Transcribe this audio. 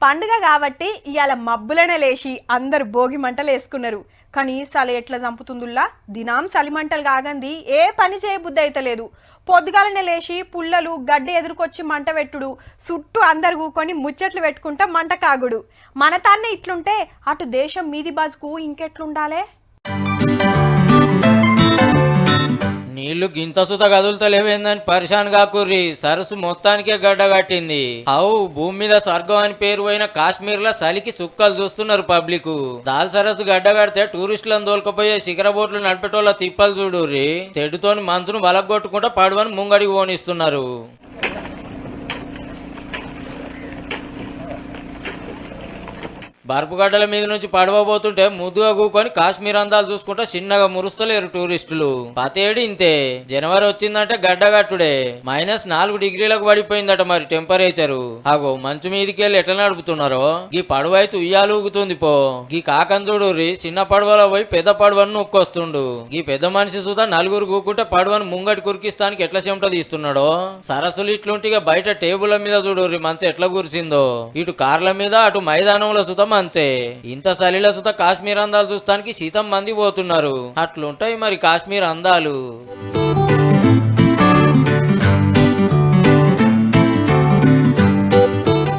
పండుగ కాబట్టి ఇవాళ మబ్బులనే లేచి అందరు భోగి మంటలు వేసుకున్నారు. కానీ సలి ఎట్లా చంపుతుందుల్లా దినాం సలిమంటలు కాగంది ఏ పని చేయబుద్ధి అయితే లేదు. పొద్దుగాలనే లేచి పుల్లలు గడ్డి ఎదురుకొచ్చి మంట పెట్టుడు, చుట్టూ అందరు కూకొని ముచ్చట్లు పెట్టుకుంటా మంట కాగుడు. మన తాన్నే ఇట్లుంటే అటు దేశం మీది బాజుకు ఇంకెట్లుండాలే? నీళ్లు గింత సుత కదులుతలేవేందని పరిశాన్ కాకుర్రి. సరస్సు మొత్తానికే గడ్డ కట్టింది. అవు భూమి మీద స్వర్గం అని పేరు పోయిన కాశ్మీర్ లో చలికి సుక్కలు చూస్తున్నారు పబ్లిక్. దాల్ సరస్సు గడ్డ కడితే టూరిస్టులను దోలుకపోయే శిఖర బోట్లు నడిపేటోళ్ళ తిప్పలు చూడుర్రి. తెడ్డుతోని మంచును వలగొట్టుకుంటా పడవని ముంగడికి పోనిస్తున్నారు. బర్పుగడ్డల మీద నుంచి పడవబోతుంటే ముద్దుగా కూకొని కాశ్మీర్ అందాలు చూసుకుంటా చిన్నగా మురుస్తలేరు టూరిస్టులు. పతేడు ఇంతే. జనవరి వచ్చిందంటే గడ్డగట్టుడే. -4 డిగ్రీలకు పడిపోయిందట మరి టెంపరేచరు. అగో మంచు మీదికెళ్ళి ఎట్లా నడుపుతున్నారో. గీ పడవ అయితే ఉయ్యాలు ఊగుతుంది పో. గీ కాకం చూడుర్రి చిన్న పడవలో పోయి పెద్ద పడవను నొక్కొస్తుండు. గీ పెద్ద మనిషి సుధా నలుగురు కూకుంటే పడవను ముంగటి కురికిస్తానికి ఎట్లా చెమట తీస్తున్నాడో. సరస్సులు ఇట్లుంటిగా బయట టేబుల్ మీద చూడుర్రి మంచి ఎట్లా కురిసిందో. ఇటు కార్ల మీద అటు మైదానంలో సుధా మంచే. ఇంత సలిల సుత కాశ్మీర్ అందాలు చూస్తానికి శీతం మంది పోతున్నారు. అట్లుంటాయి మరి కాశ్మీర్ అందాలు.